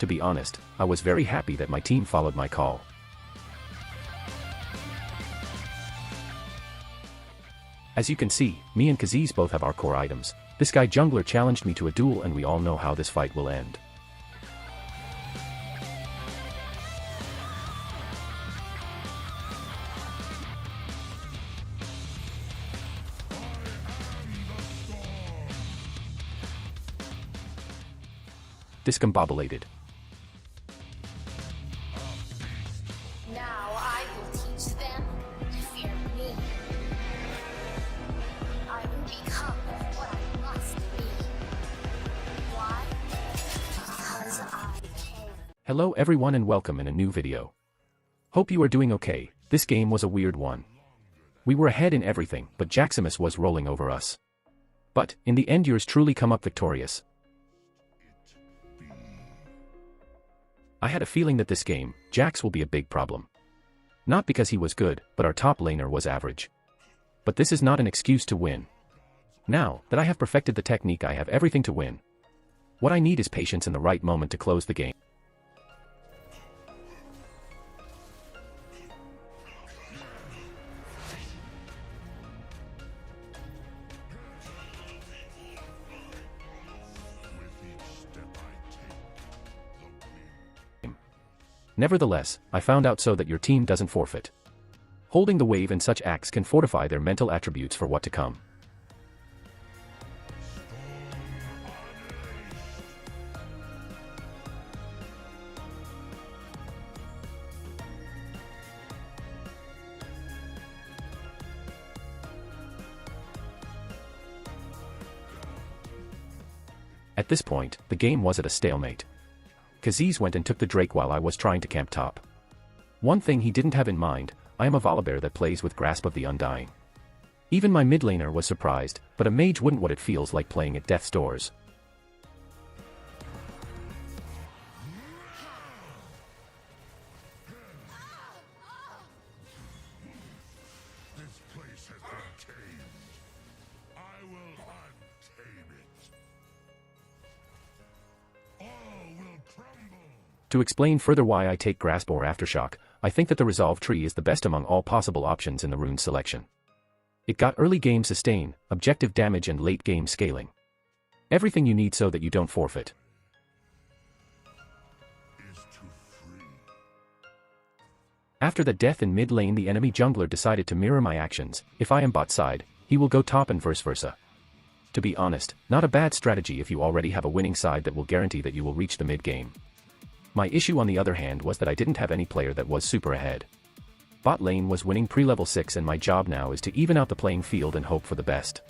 To be honest, I was very happy that my team followed my call. As you can see, me and Khaziz both have our core items. This guy jungler challenged me to a duel and we all know how this fight will end. Discombobulated. Now I will teach them to fear me. I will become what I must be. Why? Because I can. Hello everyone and welcome in a new video. Hope you are doing okay. This game was a weird one. We were ahead in everything, but Jaximus was rolling over us. But, in the end yours truly come up victorious. I had a feeling that this game, Jax will be a big problem. Not because he was good, but our top laner was average. But this is not an excuse to win. Now that I have perfected the technique, I have everything to win. What I need is patience and the right moment to close the game. Nevertheless, I found out so that your team doesn't forfeit. Holding the wave in such acts can fortify their mental attributes for what to come. At this point, the game was at a stalemate. Khaziz went and took the Drake while I was trying to camp top. One thing he didn't have in mind, I am a Volibear that plays with Grasp of the Undying. Even my mid laner was surprised, but a mage wouldn't what it feels like playing at death's doors. This place has been tamed. I will untame it. All will crumble. To explain further why I take Grasp or Aftershock, I think that the Resolve tree is the best among all possible options in the rune selection. It got early game sustain, objective damage and late game scaling. Everything you need so that you don't forfeit. Is to free. After the death in mid lane, the enemy jungler decided to mirror my actions. If I am bot side, he will go top and vice versa. To be honest, not a bad strategy if you already have a winning side that will guarantee that you will reach the mid game. My issue on the other hand was that I didn't have any player that was super ahead. Bot lane was winning pre-level 6 and my job now is to even out the playing field and hope for the best.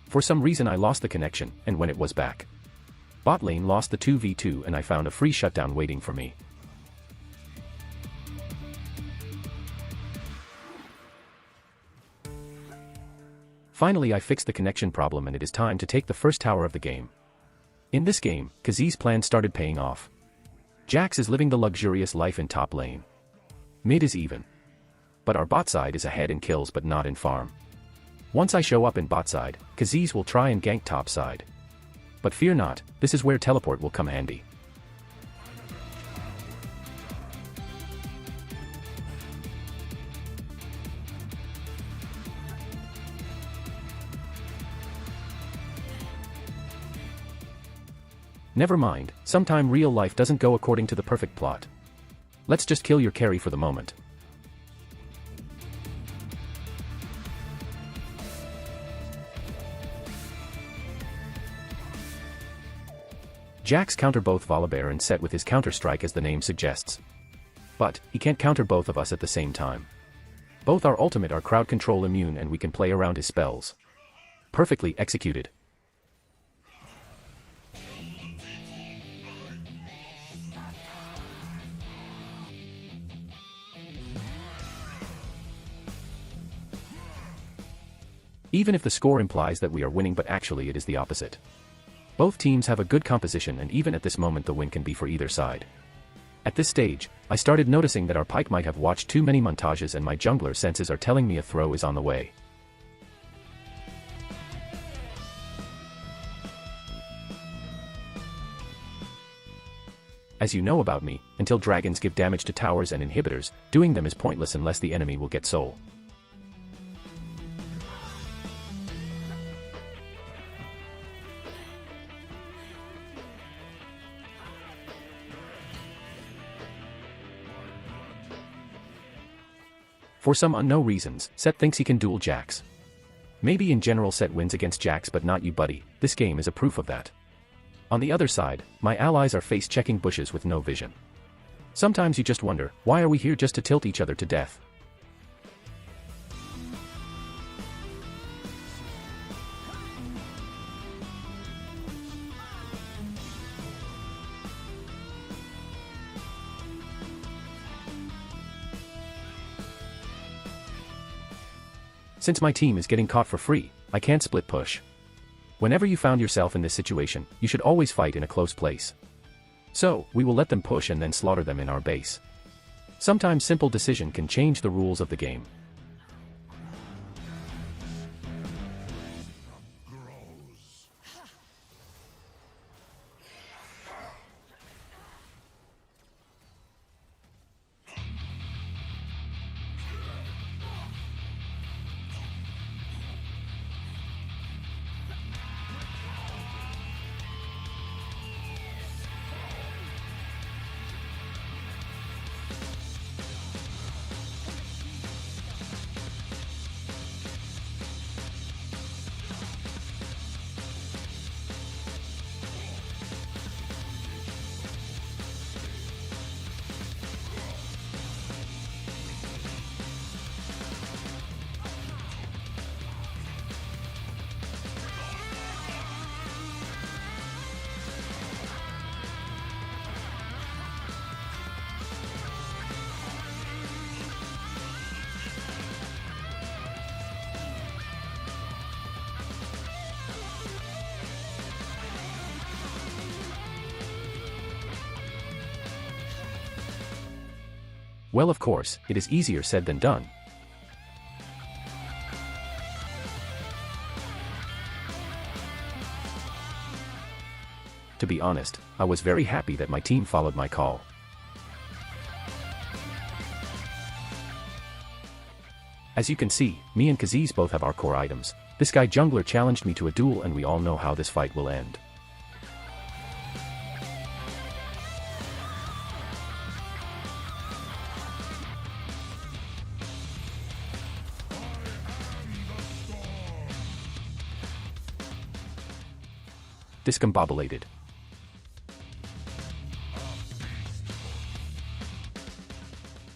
For some reason I lost the connection, and when it was back, bot lane lost the 2v2 and I found a free shutdown waiting for me. Finally I fixed the connection problem and it is time to take the first tower of the game. In this game, Khaziz's plan started paying off. Jax is living the luxurious life in top lane. Mid is even. But our bot side is ahead in kills but not in farm. Once I show up in bot side, Khaziz will try and gank top side. But fear not, this is where teleport will come handy. Never mind, sometime real life doesn't go according to the perfect plot. Let's just kill your carry for the moment. Jax counter both Volibear and Set with his counter-strike as the name suggests. But, he can't counter both of us at the same time. Both our ultimate are crowd control immune and we can play around his spells. Perfectly executed. Even if the score implies that we are winning, but actually it is the opposite. Both teams have a good composition, and even at this moment the win can be for either side. At this stage, I started noticing that our Pyke might have watched too many montages, and my jungler senses are telling me a throw is on the way. As you know about me, until dragons give damage to towers and inhibitors, doing them is pointless unless the enemy will get soul. For some unknown reasons, Set thinks he can duel Jax. Maybe in general Set wins against Jax, but not you, buddy. This game is a proof of that. On the other side, my allies are face-checking bushes with no vision. Sometimes you just wonder, why are we here just to tilt each other to death? Since my team is getting caught for free, I can't split push. Whenever you found yourself in this situation, you should always fight in a close place. So, we will let them push and then slaughter them in our base. Sometimes simple decision can change the rules of the game. Well, of course, it is easier said than done. To be honest, I was very happy that my team followed my call. As you can see, me and Kha'Zix both have our core items. This guy jungler challenged me to a duel, and we all know how this fight will end. Discombobulated.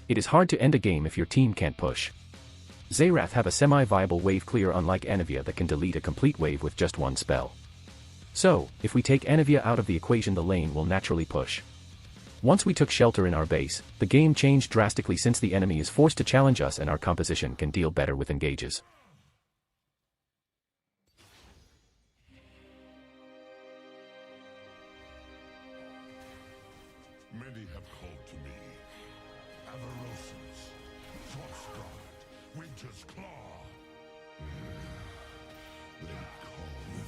It is hard to end a game if your team can't push. Xayrath have a semi-viable wave clear, unlike Anivia that can delete a complete wave with just one spell. So, if we take Anivia out of the equation, the lane will naturally push. Once we took shelter in our base, the game changed drastically since the enemy is forced to challenge us and our composition can deal better with engages. Many have called to me. Avarosans, Frostguard, Winter's Claw. They call me.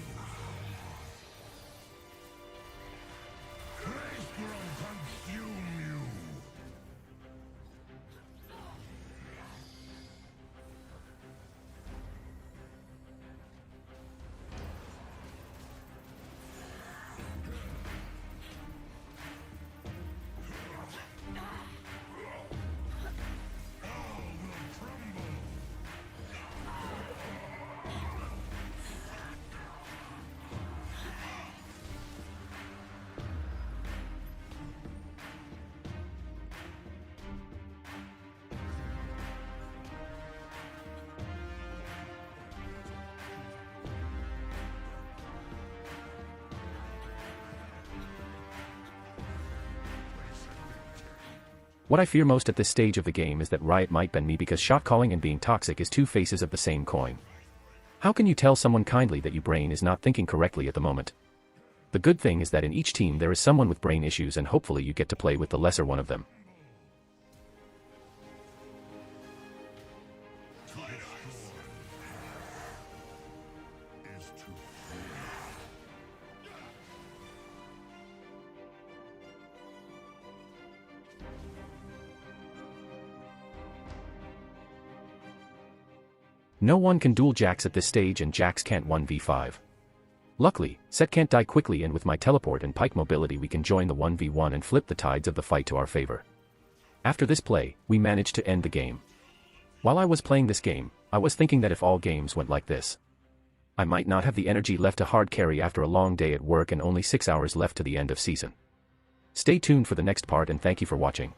Grayscrow consume you! What I fear most at this stage of the game is that Riot might ban me because shot calling and being toxic is two faces of the same coin. How can you tell someone kindly that your brain is not thinking correctly at the moment? The good thing is that in each team there is someone with brain issues and hopefully you get to play with the lesser one of them. No one can duel Jax at this stage and Jax can't 1v5. Luckily, Set can't die quickly and with my teleport and pike mobility we can join the 1v1 and flip the tides of the fight to our favor. After this play, we managed to end the game. While I was playing this game, I was thinking that if all games went like this, I might not have the energy left to hard carry after a long day at work and only 6 hours left to the end of season. Stay tuned for the next part and thank you for watching.